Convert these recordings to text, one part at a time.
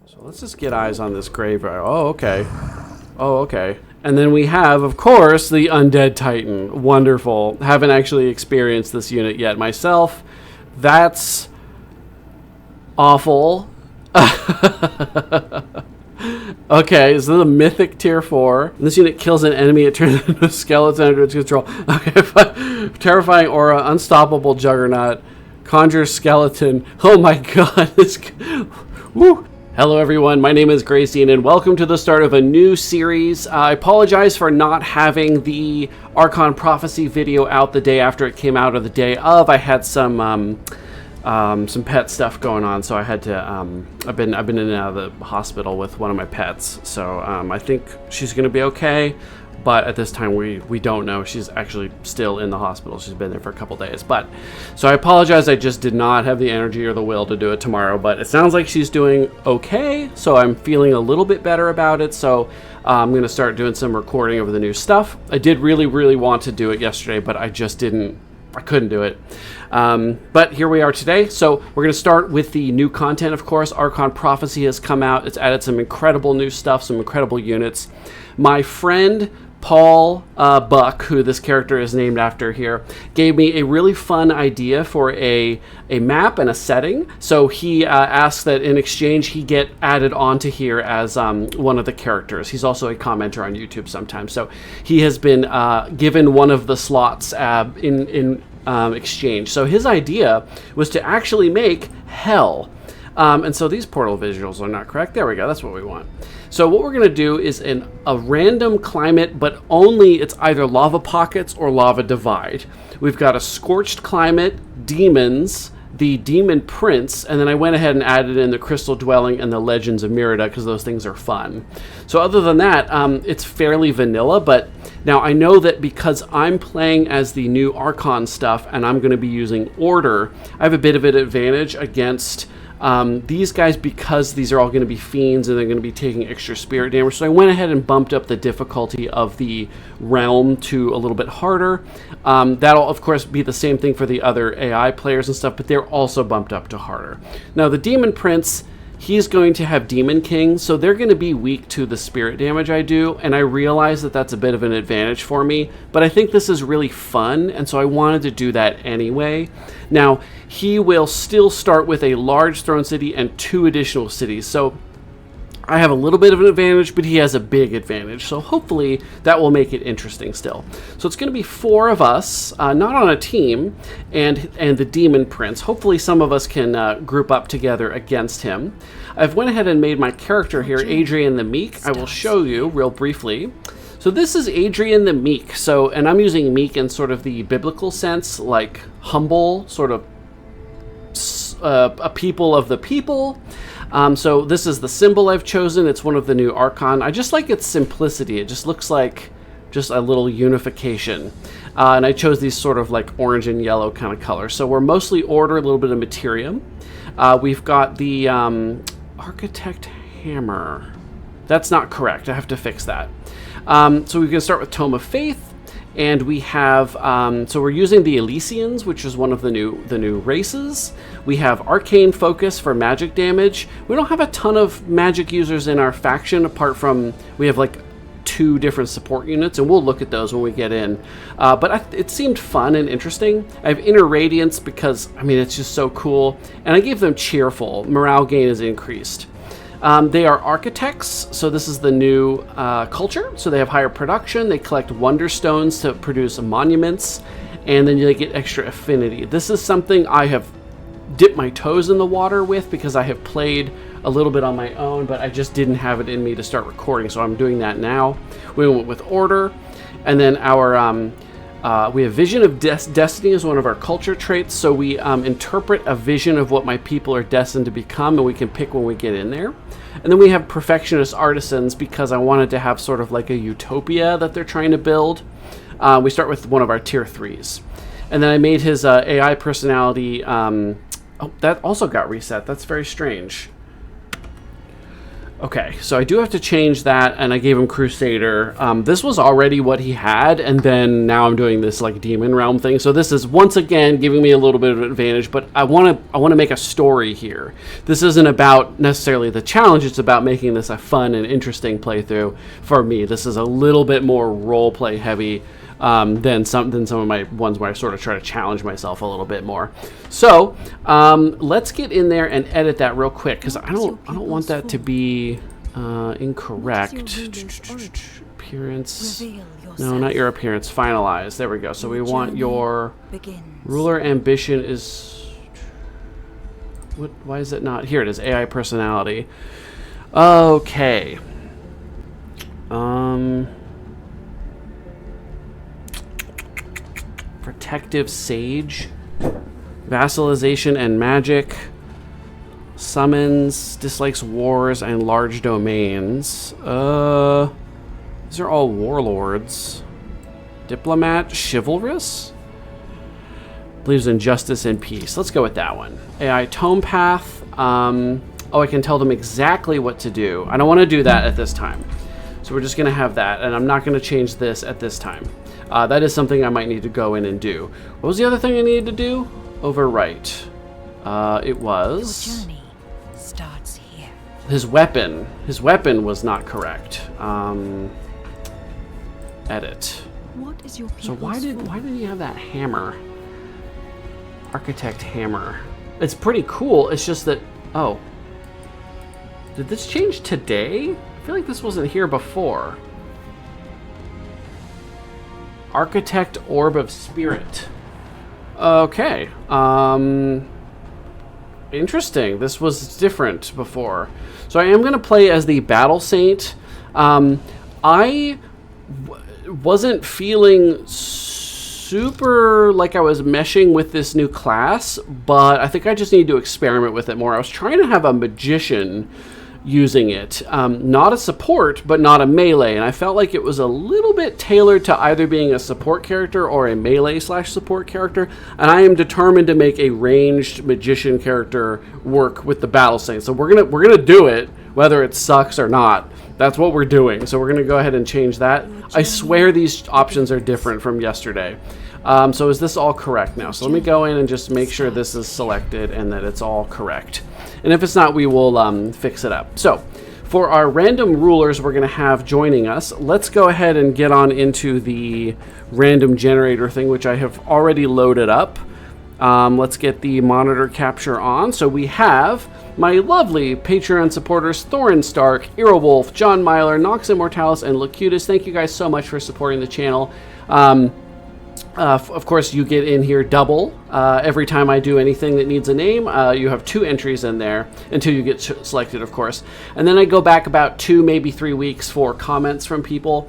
So let's just get eyes on this graveyard. Oh, okay. Oh, okay. And then we have, of course, the Undead Titan. Wonderful. Haven't actually experienced this unit yet myself. That's awful. Okay, so the Mythic Tier 4. When this unit kills an enemy, it turns into a skeleton under its control. Okay, fine. Terrifying aura, unstoppable juggernaut, conjure skeleton. Oh my god, this... Woo! Hello everyone, my name is Grayson and welcome to the start of a new series. I apologize for not having the Archon Prophecy video out the day after it came out or the day of. I had some pet stuff going on, so I had to, I've been in and out of the hospital with one of my pets, so I think she's going to be okay, but at this time we don't know. She's actually still in the hospital. She's been there for a couple days, but, so I apologize, I just did not have the energy or the will to do it tomorrow, but it sounds like she's doing okay, so I'm feeling a little bit better about it, so I'm going to start doing some recording of the new stuff. I did really want to do it yesterday, but I just I couldn't do it. But here we are today. So we're going to start with the new content, of course. Archon Prophecy has come out. It's added some incredible new stuff, some incredible units. My friend Paul Buck, who this character is named after here, gave me a really fun idea for a map and a setting. So he asked that in exchange he get added onto here as one of the characters. He's also a commenter on YouTube sometimes. So he has been given one of the slots in exchange. So his idea was to actually make hell. And so these portal visuals are not correct. There we go. That's what we want. So what we're going to do is a random climate, but only it's either lava pockets or lava divide. We've got a scorched climate, demons, the demon prince, and then I went ahead and added in the crystal dwelling and the legends of Merida because those things are fun. So other than that, it's fairly vanilla, but now I know that because I'm playing as the new Archon stuff and I'm going to be using order, I have a bit of an advantage against these guys because these are all going to be fiends and they're going to be taking extra spirit damage. So I went ahead and bumped up the difficulty of the realm to a little bit harder. That'll of course be the same thing for the other AI players and stuff, but they're also bumped up to harder. Now the Demon Prince, he's going to have Demon King, so they're going to be weak to the spirit damage I do, and I realize that that's a bit of an advantage for me, but I think this is really fun, and so I wanted to do that anyway. Now, he will still start with a large throne city and 2 additional cities, so I have a little bit of an advantage, but he has a big advantage, so hopefully that will make it interesting still. So it's going to be 4 of us, not on a team, and the Demon Prince. Hopefully some of us can group up together against him. I've went ahead and made my character here, Adrian the Meek. I will show you real briefly. So this is Adrian the Meek, and I'm using meek in sort of the biblical sense, like humble, sort of a people of the people. So this is the symbol I've chosen. It's one of the new Archon. I just like its simplicity. It just looks like just a little unification. And I chose these sort of like orange and yellow kind of colors. So we're mostly order, a little bit of materium. We've got the Architect Hammer. That's not correct. I have to fix that. So we're going to start with Tome of Faith. And we have, so we're using the Elysians, which is one of the new races. We have Arcane Focus for magic damage. We don't have a ton of magic users in our faction, apart from, we have like 2 different support units, and we'll look at those when we get in. But it seemed fun and interesting. I have Inner Radiance because, I mean, it's just so cool. And I gave them Cheerful. Morale gain is increased. They are architects, so this is the new culture. So they have higher production, they collect wonder stones to produce monuments, and then they get extra affinity. This is something I have dipped my toes in the water with because I have played a little bit on my own, but I just didn't have it in me to start recording, so I'm doing that now. We went with order, and then our we have Vision of Destiny as one of our culture traits, so we interpret a vision of what my people are destined to become, and we can pick when we get in there. And then we have Perfectionist Artisans because I wanted to have sort of like a utopia that they're trying to build. We start with one of our tier 3s. And then I made his AI personality, oh, that also got reset. That's very strange. Okay, so I do have to change that, and I gave him Crusader. This was already what he had, and then now I'm doing this like Demon Realm thing. So this is once again giving me a little bit of an advantage, but I want to make a story here. This isn't about necessarily the challenge; it's about making this a fun and interesting playthrough for me. This is a little bit more roleplay heavy than some of my ones where I sort of try to challenge myself a little bit more. So let's get in there and edit that real quick, because I don't want that to be incorrect. Appearance. No, not your appearance. Finalize. There we go. So we want your ruler ambition is. What? Why is it not here? It is AI personality. Okay. Protective Sage, Vassalization and Magic, Summons, Dislikes Wars and Large Domains. These are all Warlords. Diplomat, Chivalrous, believes in justice and peace. Let's go with that one. AI Tome Path. Oh, I can tell them exactly what to do. I don't want to do that at this time. So we're just going to have that, and I'm not going to change this at this time. That is something I might need to go in and do. What was the other thing I needed to do? Overwrite. It was... Your journey starts here. His weapon. His weapon was not correct. Edit. What is your So why did he have that hammer? Architect hammer. It's pretty cool. It's just that... Oh. Did this change today? I feel like this wasn't here before. Architect Orb of Spirit. Okay. Interesting. This was different before. So I am going to play as the Battle Saint. I wasn't feeling super like I was meshing with this new class, but I think I just need to experiment with it more. I was trying to have a magician using it. Not a support, but not a melee, and I felt like it was a little bit tailored to either being a support character or a melee/support character, and I am determined to make a ranged magician character work with the Battle Saint. So we're gonna do it, whether it sucks or not. That's what we're doing. So we're gonna go ahead and change that. I swear these options are different from yesterday. So is this all correct now? So let me go in and just make sure this is selected and that it's all correct. And if it's not, we will fix it up. So for our random rulers we're going to have joining us, let's go ahead and get on into the random generator thing, which I have already loaded up. Let's get the monitor capture on. So we have my lovely Patreon supporters, Thorin Stark, Earwolf, John Myler, Nox Immortalis, and Locutus. Thank you guys so much for supporting the channel. Of course, you get in here double every time I do anything that needs a name. You have 2 entries in there until you get selected, of course. And then I go back about 2, maybe 3 weeks for comments from people.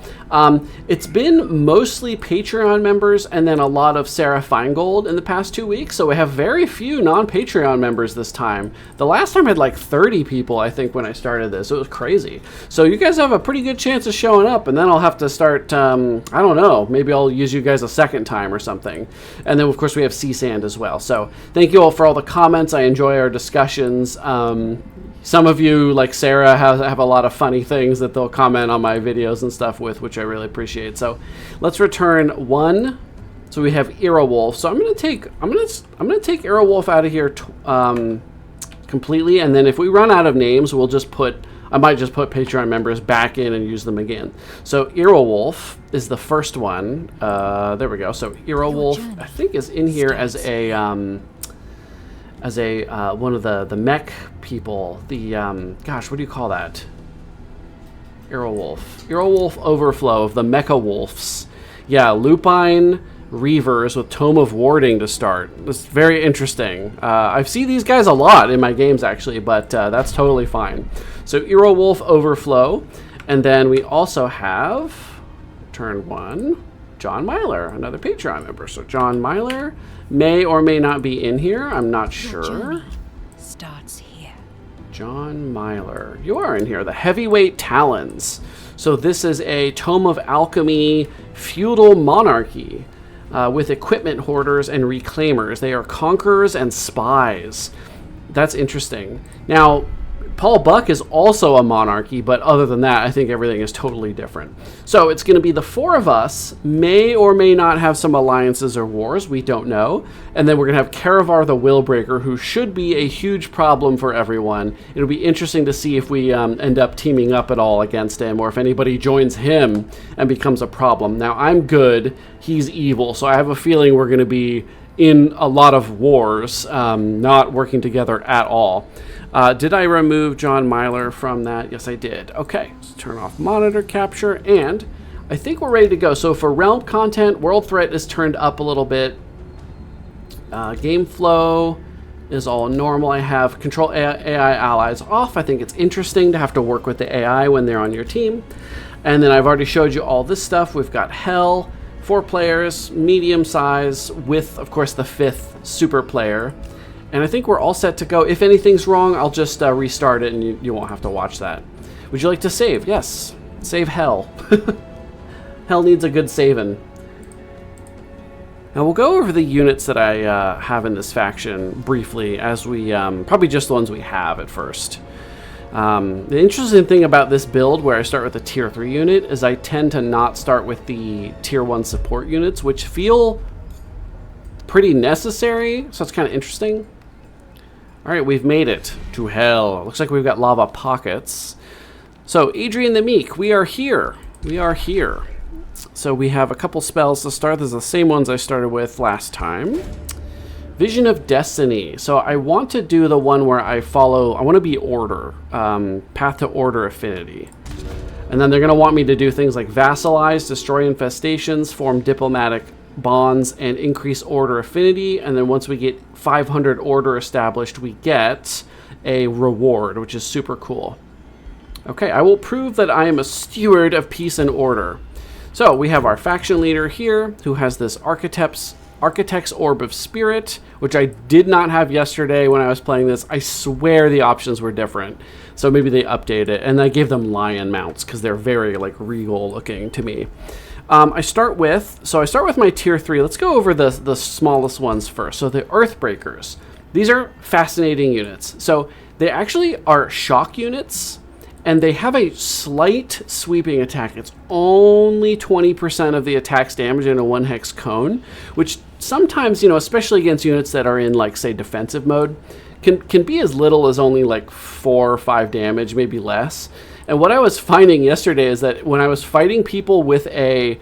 It's been mostly Patreon members and then a lot of Sarah Feingold in the past 2 weeks. So we have very few non-Patreon members this time. The last time I had like 30 people, I think, when I started this. It was crazy. So you guys have a pretty good chance of showing up, and then I'll have to start, I don't know, maybe I'll use you guys a second time or something. And then of course we have C-Sand as well. So thank you all for all the comments. I enjoy our discussions. Some of you, like Sarah, have a lot of funny things that they'll comment on my videos and stuff with, which I really appreciate. So let's return 1. So we have Earwolf. So I'm gonna take Earwolf out of here completely, and then if we run out of names, I might just put Patreon members back in and use them again. So Earwolf is the first one. There we go. So Earwolf, I think, is in here as a one of the mech people. The gosh, what do you call that? Earwolf Overflow of the Mecha Wolves. Yeah, Lupine Reavers with Tome of Warding to start. It's very interesting. I've seen these guys a lot in my games, actually, but that's totally fine. So Earwolf Overflow, and then we also have, turn 1, John Myler, another Patreon member. So John Myler may or may not be in here. I'm not sure. Your journey starts here. John Myler, you are in here. The Heavyweight Talons. So this is a Tome of Alchemy feudal monarchy. With equipment hoarders and reclaimers. They are conquerors and spies. That's interesting. Now, Paul Buck is also a monarchy, but other than that, I think everything is totally different. So it's going to be the 4 of us, may or may not have some alliances or wars, we don't know. And then we're going to have Karavar the Willbreaker, who should be a huge problem for everyone. It'll be interesting to see if we end up teaming up at all against him, or if anybody joins him and becomes a problem. Now, I'm good, he's evil, so I have a feeling we're going to be in a lot of wars, not working together at all. Did I remove John Myler from that? Yes, I did. Okay, let's turn off monitor capture, and I think we're ready to go. So for realm content, world threat is turned up a little bit. Game flow is all normal. I have control AI allies off. I think it's interesting to have to work with the AI when they're on your team. And then I've already showed you all this stuff. We've got Hell, 4 players, medium size, with, of course, the 5th super player. And I think we're all set to go. If anything's wrong, I'll just restart it, and you won't have to watch that. Would you like to save? Yes. Save Hell. Hell needs a good saving. Now we'll go over the units that I have in this faction briefly, as we probably just the ones we have at first. The interesting thing about this build, where I start with a tier 3 unit, is I tend to not start with the tier 1 support units, which feel pretty necessary, so it's kind of interesting. Alright, we've made it to Hell. Looks like we've got lava pockets. So, Adrian the Meek, we are here. We are here. So we have a couple spells to start. These are the same ones I started with last time. Vision of Destiny. So I want to do the one where I want to be Order. Path to Order Affinity. And then they're going to want me to do things like Vassalize, Destroy Infestations, Form Diplomatic Bonds, and Increase Order Affinity. And then once we get 500 Order established, we get a reward, which is super cool. Okay, I will prove that I am a steward of peace and order. So we have our faction leader here, who has this Architect's Orb of Spirit, which I did not have yesterday when I was playing this. I swear the options were different. So maybe they update it. And I gave them lion mounts because they're very like regal looking to me. I start with my tier 3. Let's go over the smallest ones first. So the Earthbreakers. These are fascinating units. So they actually are shock units, and they have a slight sweeping attack. It's only 20% of the attack's damage in a 1-hex cone, which sometimes, especially against units that are in, like, say, defensive mode, can be as little as only like 4 or 5 damage, maybe less. And what I was finding yesterday is that when I was fighting people with a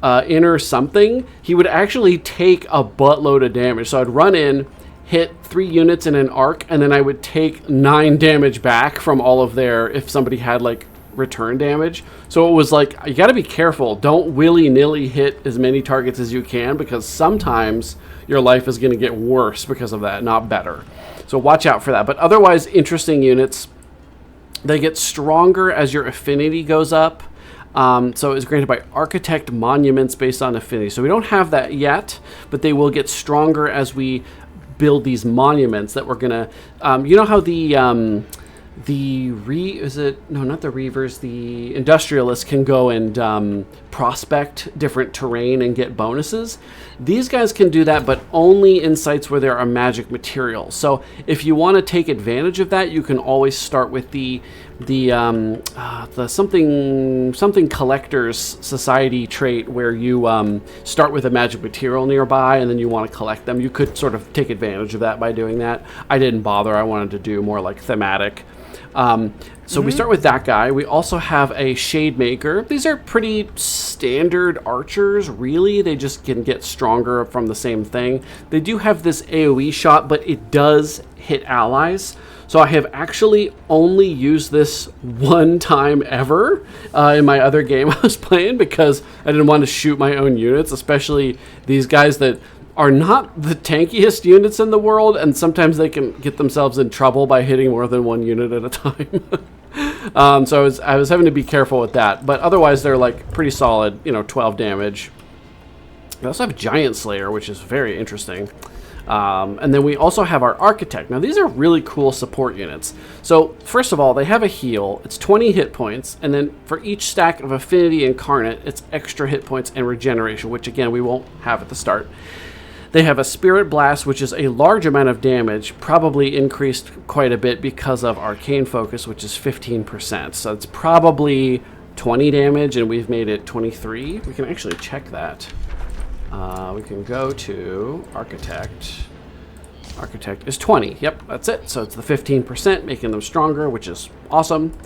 inner something, he would actually take a buttload of damage. So I'd run in, hit 3 units in an arc, and then I would take 9 damage back from all of their, if somebody had like return damage. So it was like, you got to be careful. Don't willy-nilly hit as many targets as you can, because sometimes your life is going to get worse because of that, not better. So watch out for that. But otherwise, interesting units. They get stronger as your affinity goes up. So it's granted by Architect monuments based on affinity. So we don't have that yet, but they will get stronger as we build these monuments that we're gonna. You know how the industrialists can go and prospect different terrain and get bonuses. These guys can do that, but only in sites where there are magic materials. So if you want to take advantage of that, you can always start with the something collectors society trait, where you start with a magic material nearby and then you want to collect them. You could sort of take advantage of that by doing that. I didn't bother. I wanted to do more like thematic. So we start with that guy. We also have a Shade Maker. These are pretty standard archers, really. They just can get stronger from the same thing. They do have this AoE shot, but it does hit allies. So I have actually only used this one time ever in my other game I was playing, because I didn't want to shoot my own units, especially these guys that are not the tankiest units in the world, and sometimes they can get themselves in trouble by hitting more than one unit at a time. So I was having to be careful with that, but otherwise they're like pretty solid, 12 damage. We also have Giant Slayer, which is very interesting. And then we also have our Architect. Now these are really cool support units. So first of all, they have a heal. It's 20 hit points, and then for each stack of Affinity Incarnate, it's extra hit points and regeneration, which again we won't have at the start. They have a Spirit Blast, which is a large amount of damage, probably increased quite a bit because of Arcane Focus, which is 15%. So it's probably 20 damage, and we've made it 23. We can actually check that. We can go to Architect. Architect is 20. Yep, that's it. So it's the 15%, making them stronger, which is awesome.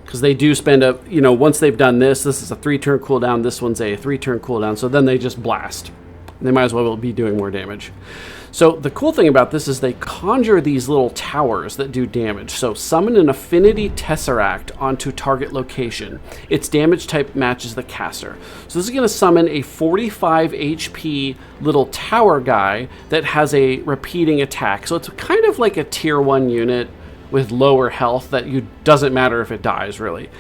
Because they do spend a, once they've done this is a 3-turn cooldown, this one's a 3-turn cooldown, so then they just blast. They might as well be doing more damage. So the cool thing about this is they conjure these little towers that do damage. So summon an Affinity Tesseract onto target location. Its damage type matches the caster. So this is going to summon a 45 HP little tower guy that has a repeating attack. So it's kind of like a tier 1 unit with lower health that doesn't matter if it dies, really.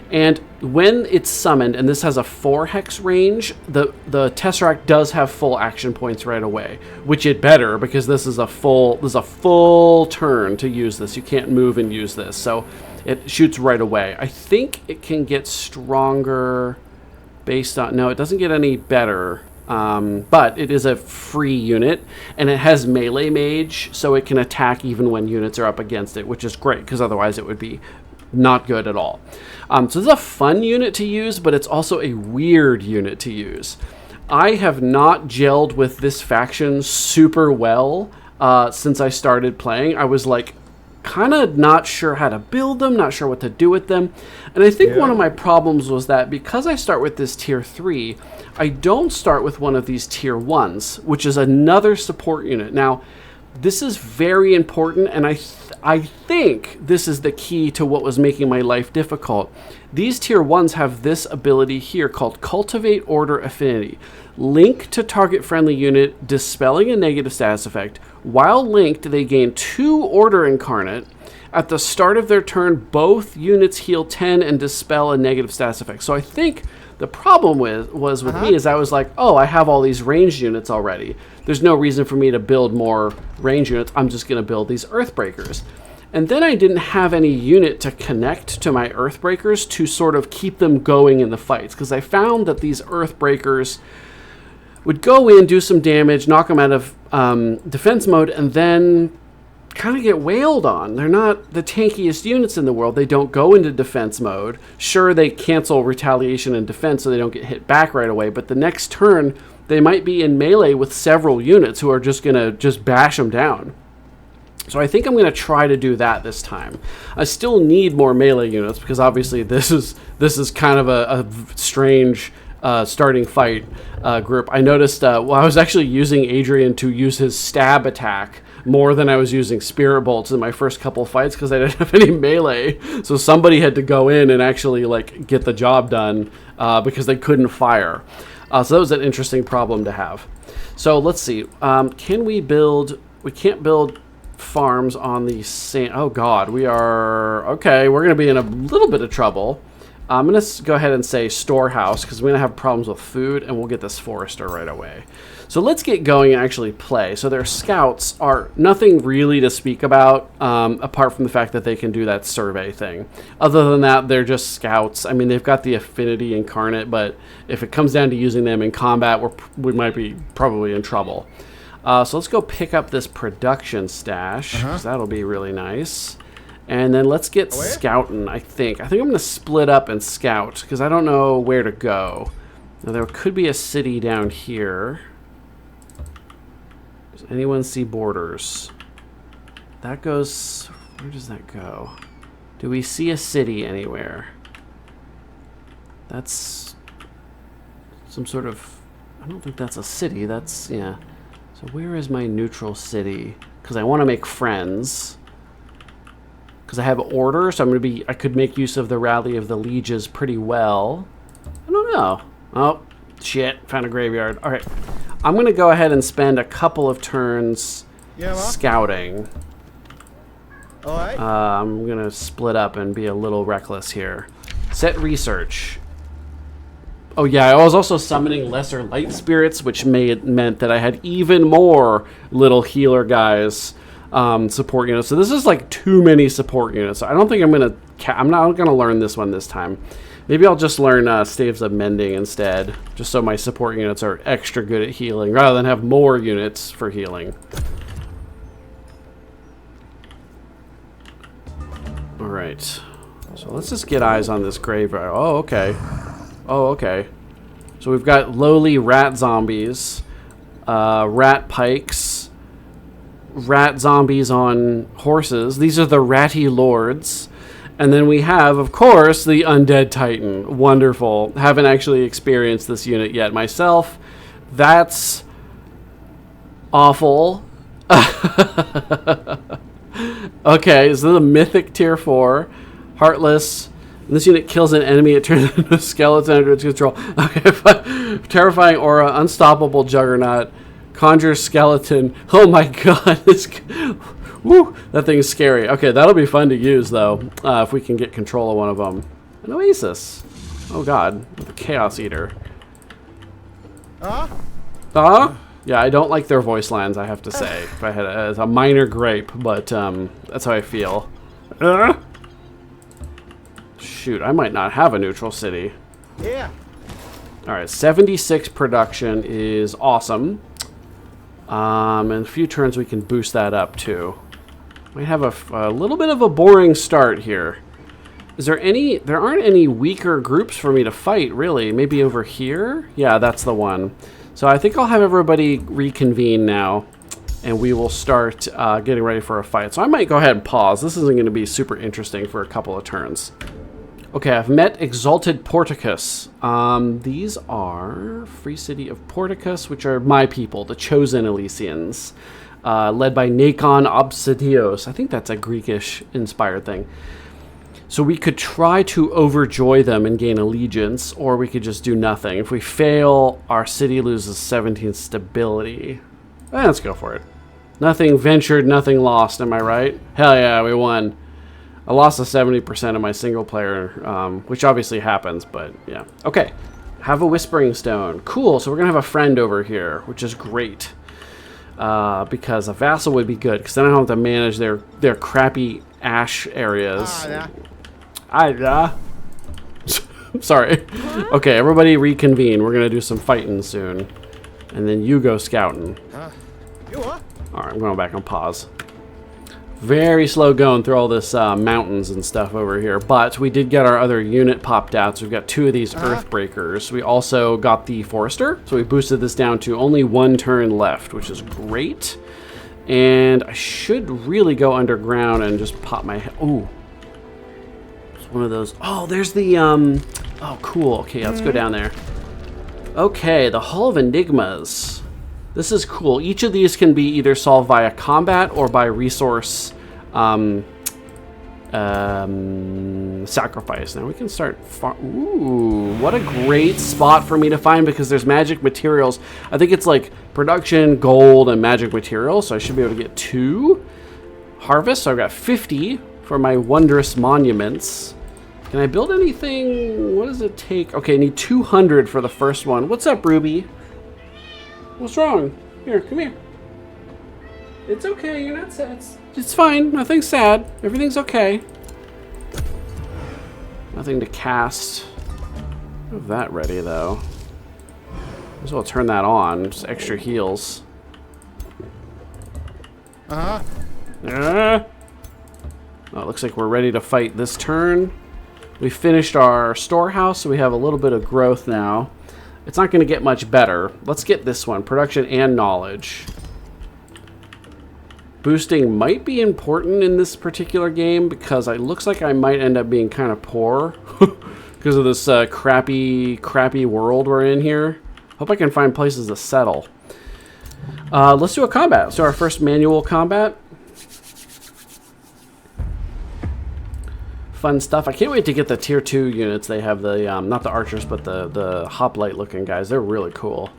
And when it's summoned, and this has a 4-hex range, the Tesseract does have full action points right away, which it better, because this is a full turn to use this. You can't move and use this, so it shoots right away. I think it can get stronger based on... No, it doesn't get any better, but it is a free unit, and it has melee mage, so it can attack even when units are up against it, which is great, because otherwise it would be not good at all. So this is a fun unit to use, but it's also a weird unit to use. I have not gelled with this faction super well since I started playing. I was like kind of not sure how to build them, not sure what to do with them. And I think one of my problems was that because I start with this tier 3, I don't start with one of these tier 1s, which is another support unit. Now, this is very important, and I think this is the key to what was making my life difficult. These tier 1s have this ability here called Cultivate Order Affinity. Link to target friendly unit, dispelling a negative status effect. While linked, they gain 2 Order Incarnate. At the start of their turn, both units heal 10 and dispel a negative status effect. So I think the problem was with me is I was like, oh, I have all these ranged units already. There's no reason for me to build more ranged units. I'm just going to build these Earthbreakers. And then I didn't have any unit to connect to my Earthbreakers to sort of keep them going in the fights. Because I found that these Earthbreakers would go in, do some damage, knock them out of defense mode, and then kind of get wailed on. They're not the tankiest units in the world. They don't go into defense mode. Sure, they cancel retaliation and defense so they don't get hit back right away, but the next turn they might be in melee with several units who are just going to just bash them down. So I think I'm going to try to do that this time. I still need more melee units because obviously this is kind of a strange starting fight group. I noticed I was actually using Adrian to use his stab attack more than I was using Spirit Bolts in my first couple fights because I didn't have any melee. So somebody had to go in and actually get the job done because they couldn't fire. So that was an interesting problem to have. So let's see. Can we build... We can't build farms on the same... Oh god, we are... Okay, we're going to be in a little bit of trouble. I'm going to go ahead and say storehouse because we're going to have problems with food, and we'll get this forester right away. So let's get going and actually play. So their scouts are nothing really to speak about, apart from the fact that they can do that survey thing. Other than that, they're just scouts. I mean, they've got the affinity incarnate, but if it comes down to using them in combat, we might be probably in trouble. So let's go pick up this production stash, because that'll be really nice. And then let's get scouting, I think. I'm going to split up and scout, because I don't know where to go. Now, there could be a city down here. Does anyone see borders? That goes... Where does that go? Do we see a city anywhere? That's some sort of... I don't think that's a city. That's... Yeah. So where is my neutral city? Because I want to make friends. Because I have order, so I could make use of the Rally of the Lieges pretty well. I don't know. Oh, shit. Found a graveyard. All right. I'm going to go ahead and spend a couple of turns scouting. All right. I'm going to split up and be a little reckless here. Set research. Oh, yeah. I was also summoning lesser light spirits, which meant that I had even more little healer guys. Support units. So this is like too many support units. So I don't think I'm not gonna learn this one this time. Maybe I'll just learn Staves of Mending instead, just so my support units are extra good at healing, rather than have more units for healing. Alright. So let's just get eyes on this graveyard. Oh, okay. Oh, okay. So we've got lowly rat zombies, rat pikes, rat zombies on horses. These are the ratty lords. And then we have, of course, the Undead Titan. Wonderful. Haven't actually experienced this unit yet myself. That's awful. Okay, so the Mythic Tier 4. Heartless. When this unit kills an enemy, it turns into a skeleton under its control. Okay, terrifying aura, unstoppable juggernaut, conjure skeleton. Oh my god, this... Woo, that thing's scary. Okay, that'll be fun to use, though, if we can get control of one of them. An Oasis. Oh, God. The Chaos Eater. Yeah, I don't like their voice lines, I have to say. If I had it's a minor gripe, but that's how I feel. Shoot, I might not have a neutral city. Yeah. All right, 76 production is awesome. And a few turns we can boost that up, too. We have a little bit of a boring start here. Is there any... There aren't any weaker groups for me to fight, really. Maybe over here? Yeah, that's the one. So I think I'll have everybody reconvene now. And we will start getting ready for a fight. So I might go ahead and pause. This isn't going to be super interesting for a couple of turns. Okay, I've met Exalted Porticus. These are Free City of Porticus, which are my people, the Chosen Elysians. Led by Nacon Obsidios. I think that's a Greekish-inspired thing. So we could try to overjoy them and gain allegiance, or we could just do nothing. If we fail, our city loses 17 stability. Let's go for it. Nothing ventured, nothing lost, am I right? Hell yeah, we won. I lost a 70% of my single player, which obviously happens, but yeah. Okay, have a Whispering Stone. Cool, so we're going to have a friend over here, which is great. Because a vassal would be good, because then I don't have to manage their crappy ash areas. Sorry. Okay, everybody reconvene. We're gonna do some fighting soon, and then you go scouting. All right, I'm going back on pause. Very slow going through all this mountains and stuff over here, but we did get our other unit popped out, so we've got 2 of these Earthbreakers. We also got the Forester, so we boosted this down to only 1 turn left, which is great. And I should really go underground and just pop my head. Ooh. It's one of those. Oh, there's the, oh, cool. Okay, let's go down there. Okay, the Hall of Enigmas. This is cool. Each of these can be either solved via combat or by resource sacrifice. Now we can start... Ooh, what a great spot for me to find, because there's magic materials. I think it's like production, gold, and magic materials, so I should be able to get 2 harvests. So I've got 50 for my wondrous monuments. Can I build anything? What does it take? Okay, I need 200 for the first one. What's up, Ruby? What's wrong? Here, come here. It's okay, you're not sad. It's fine, nothing's sad. Everything's okay. Nothing to cast. I have that ready, though. Might as well turn that on. Just extra heals. Oh, it looks like we're ready to fight this turn. We finished our storehouse, so we have a little bit of growth now. It's not going to get much better. Let's get this one. Production and knowledge. Boosting might be important in this particular game, because it looks like I might end up being kind of poor because of this crappy world we're in here. Hope I can find places to settle. Let's do a combat. So our first manual combat. Fun stuff. I can't wait to get the tier 2 units. They have the, not the archers, but the hoplite looking guys. They're really cool.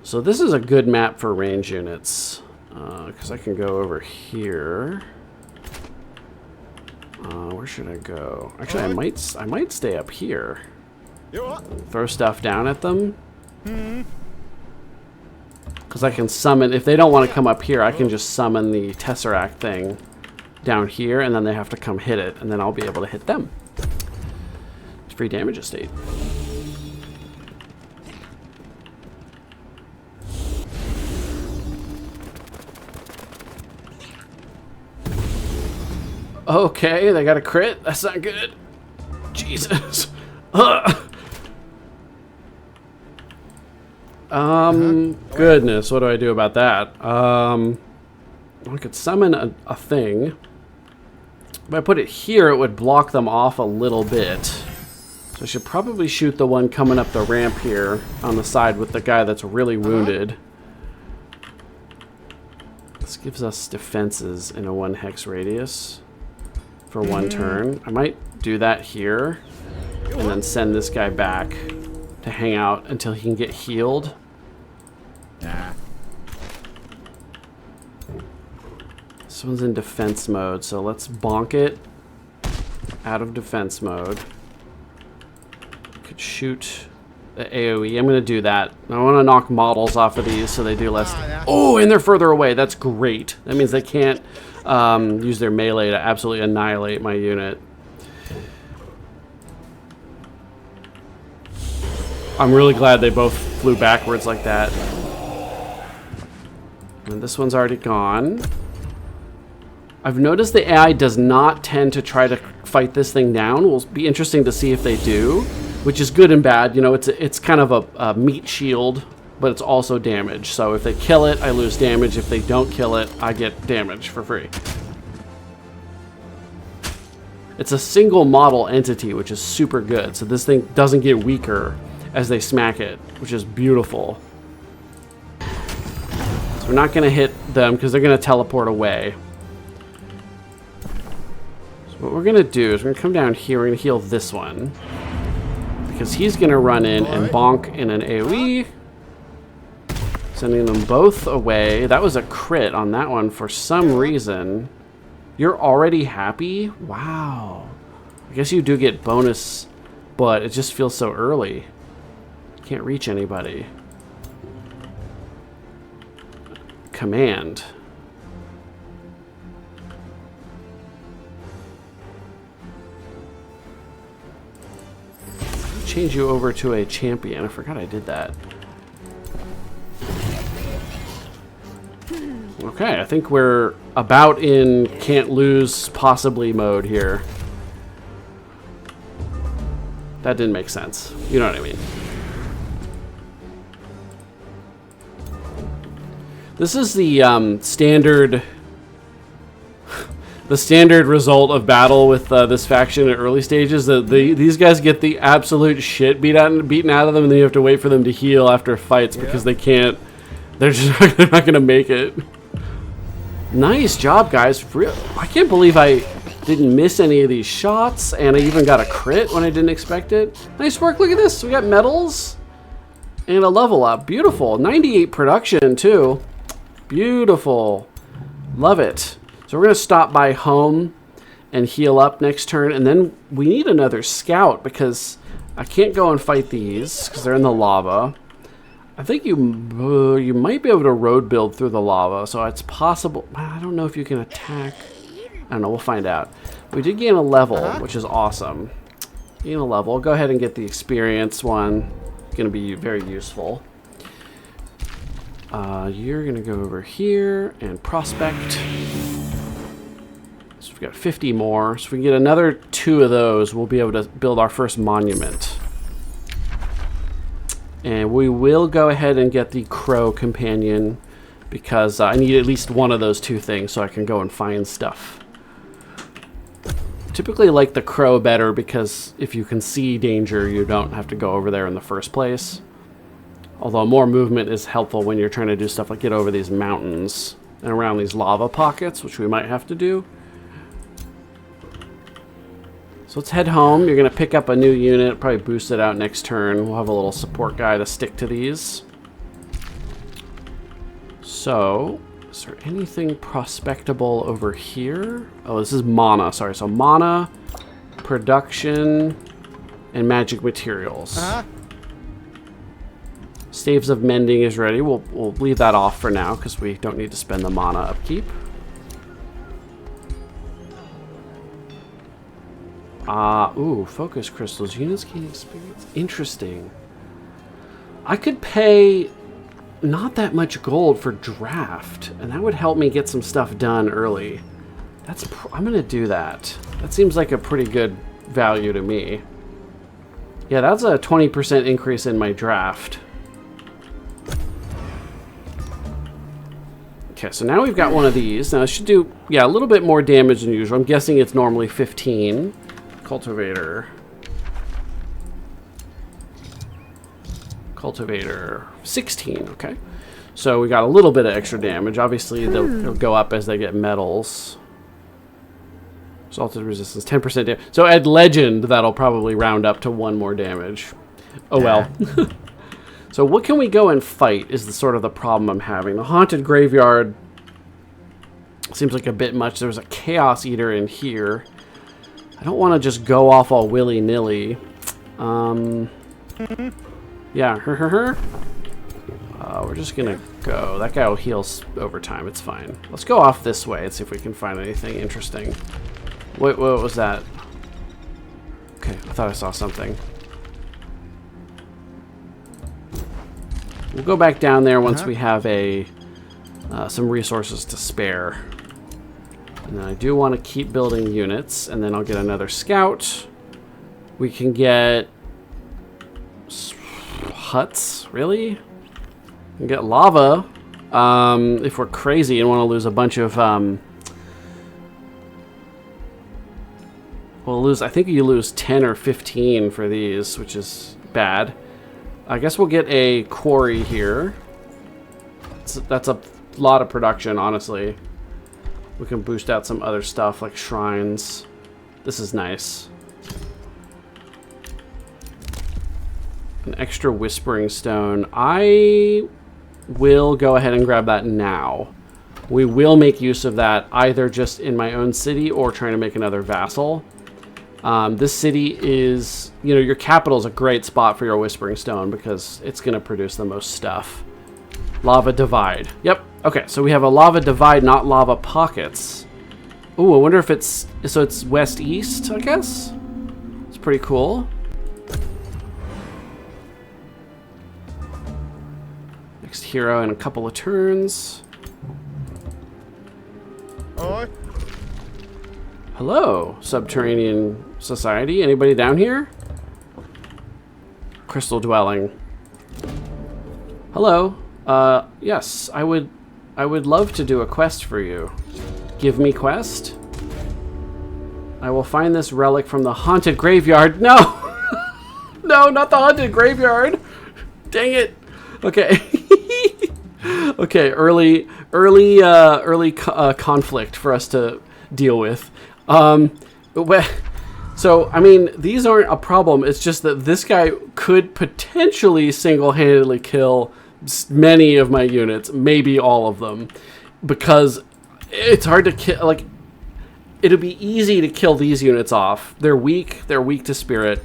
So this is a good map for range units. Because I can go over here. Where should I go? Actually, I might stay up here. Throw stuff down at them. Because I can summon, if they don't want to come up here, I can just summon the Tesseract thing down here, and then they have to come hit it, and then I'll be able to hit them. Free damage estate. Okay, they got a crit. That's not good. Jesus. Goodness, what do I do about that? I could summon a thing. If I put it here, it would block them off a little bit. So I should probably shoot the one coming up the ramp here on the side with the guy that's really wounded. This gives us defenses in a 1 hex radius for 1 turn. I might do that here and then send this guy back to hang out until he can get healed. Nah. This one's in defense mode, so let's bonk it out of defense mode. Could shoot the AoE. I'm going to do that. I want to knock models off of these so they do less. Oh, and they're further away. That's great. That means they can't use their melee to absolutely annihilate my unit. I'm really glad they both flew backwards like that. And this one's already gone. I've noticed the AI does not tend to try to fight this thing down. It will be interesting to see if they do, which is good and bad. You know, it's kind of a meat shield, but it's also damage. So if they kill it, I lose damage. If they don't kill it, I get damage for free. It's a single model entity, which is super good. So this thing doesn't get weaker as they smack it, which is beautiful. So we're not going to hit them because they're going to teleport away. What we're going to do is we're going to come down here, we're going to heal this one. Because he's going to run in and bonk in an AoE. Sending them both away. That was a crit on that one for some reason. You're already happy? Wow. I guess you do get bonus, but it just feels so early. Can't reach anybody. Command. Change you over to a champion. I forgot I did that. Okay, I think we're about in can't lose possibly mode here. That didn't make sense. You know what I mean. This is the standard result of battle with this faction at early stages. These guys get the absolute shit beaten out of them, and then you have to wait for them to heal after fights because they can't. They're not gonna make it. Nice job, guys! I can't believe I didn't miss any of these shots, and I even got a crit when I didn't expect it. Nice work! Look at this. We got medals and a level up. Beautiful. 98 production too. Beautiful. Love it. So we're going to stop by home and heal up next turn. And then we need another scout because I can't go and fight these because they're in the lava. I think you might be able to road build through the lava. So it's possible. I don't know if you can attack. I don't know. We'll find out. We did gain a level, which is awesome. Gain a level. Go ahead and get the experience one. It's going to be very useful. You're going to go over here and prospect. So we've got 50 more. So if we can get another 2 of those, we'll be able to build our first monument. And we will go ahead and get the crow companion because I need at least one of those 2 things so I can go and find stuff. Typically like the crow better because if you can see danger, you don't have to go over there in the first place. Although more movement is helpful when you're trying to do stuff like get over these mountains and around these lava pockets, which we might have to do. So let's head home. You're going to pick up a new unit, probably boost it out next turn. We'll have a little support guy to stick to these. So, is there anything prospectable over here? Oh, this is mana. Sorry, so mana, production, and magic materials. Staves of Mending is ready. We'll leave that off for now because we don't need to spend the mana upkeep. Ooh, focus crystals. Units gain experience. Interesting. I could pay not that much gold for draft, and that would help me get some stuff done early. I'm gonna do that. That seems like a pretty good value to me. Yeah, that's a 20% increase in my draft. Okay, so now we've got one of these. Now it should do, yeah, a little bit more damage than usual. I'm guessing it's normally 15. Cultivator. Cultivator 16, okay. So we got a little bit of extra damage. Obviously, they'll go up as they get metals. Salted resistance, 10% damage. So at legend, that'll probably round up to 1 more damage. Oh well. So what can we go and fight is the sort of the problem I'm having. The Haunted Graveyard seems like a bit much. There's a Chaos Eater in here. I don't want to just go off all willy-nilly. Yeah, we're just gonna go. That guy will heal over time. It's fine. Let's go off this way and see if we can find anything interesting. Wait, what was that? Okay, I thought I saw something. We'll go back down there once we have some resources to spare. And then I do want to keep building units, and then I'll get another scout. We can get huts, really? We can get lava if we're crazy and want to lose a bunch of... we'll lose, I think you lose 10 or 15 for these, which is bad. I guess we'll get a quarry here. That's a lot of production, honestly. We can boost out some other stuff like shrines. This is nice. An extra whispering stone. I will go ahead and grab that now. We will make use of that either just in my own city or trying to make another vassal. This city is, you know, your capital is a great spot for your Whispering Stone because it's going to produce the most stuff. Lava Divide. Yep. Okay, so we have a Lava Divide, not Lava Pockets. Ooh, I wonder if it's... So it's west-east, I guess? It's pretty cool. Next hero in a couple of turns. Oi. Hello, Subterranean Society. Anybody down here? Crystal Dwelling. Hello. Yes, I would love to do a quest for you. Give me quest. I will find this relic from the Haunted Graveyard. No! No, not the Haunted Graveyard. Dang it. Okay. Okay, early conflict for us to deal with. So, I mean, these aren't a problem. It's just that this guy could potentially single-handedly kill many of my units, maybe all of them, because it's hard to kill. Like, it'd be easy to kill these units off. They're weak to spirit.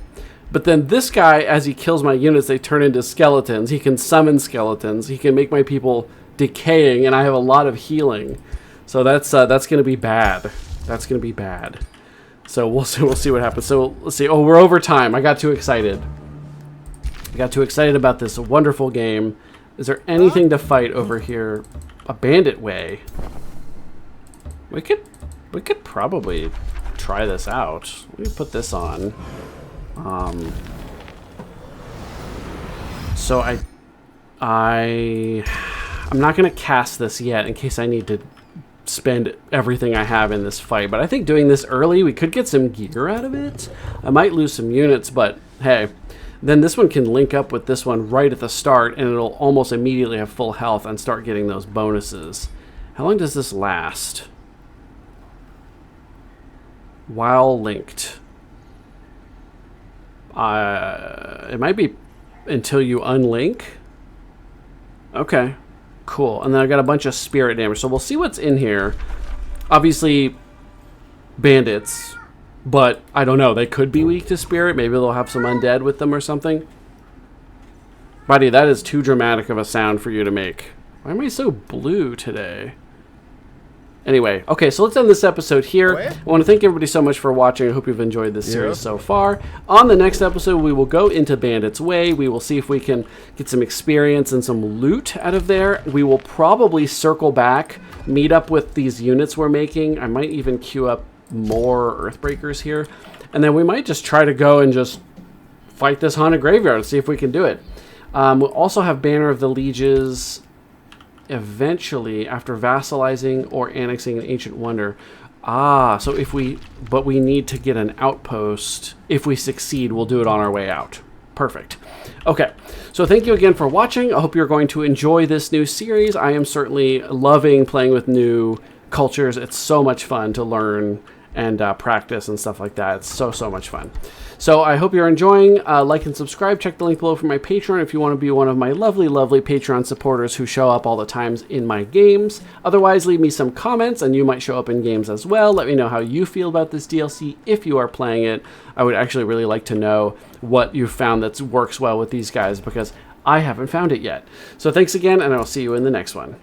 But then this guy, as he kills my units, they turn into skeletons. He can summon skeletons. He can make my people decaying, and I have a lot of healing. So that's going to be bad. That's going to be bad. So we'll see what happens. So let's see. Oh, we're over time. I got too excited. I got too excited about this wonderful game. Is there anything to fight over here? A bandit way. We could probably try this out. Let me put this on. So I'm not going to cast this yet in case I need to spend everything I have in this fight, but I think doing this early, we could get some gear out of it. I might lose some units, but hey, then this one can link up with this one right at the start, and it'll almost immediately have full health and start getting those bonuses. How long does this last? While linked. It might be until you unlink. Okay. Cool. And then I got a bunch of spirit damage. So we'll see what's in here. Obviously, bandits. But I don't know. They could be weak to spirit. Maybe they'll have some undead with them or something. Buddy, that is too dramatic of a sound for you to make. Why am I so blue today? Anyway, okay, so let's end this episode here. What? I want to thank everybody so much for watching. I hope you've enjoyed this series so far. On the next episode, we will go into Bandit's Way. We will see if we can get some experience and some loot out of there. We will probably circle back, meet up with these units we're making. I might even queue up more Earthbreakers here. And then we might just try to go and just fight this haunted graveyard and see if we can do it. We'll also have Banner of the Lieges eventually after vassalizing or annexing an ancient wonder. So but we need to get an outpost. If we succeed, we'll do it on our way out. Perfect. Okay, so thank you again for watching. I hope you're going to enjoy this new series. I am certainly loving playing with new cultures. It's so much fun to learn and practice and stuff like that. It's so much fun. So I hope you're enjoying. Like and subscribe. Check the link below for my Patreon if you want to be one of my lovely Patreon supporters who show up all the times in my games. Otherwise, leave me some comments and you might show up in games as well. Let me know how you feel about this DLC if you are playing it. I would actually really like to know what you found that works well with these guys because I haven't found it yet. So thanks again, and I'll see you in the next one.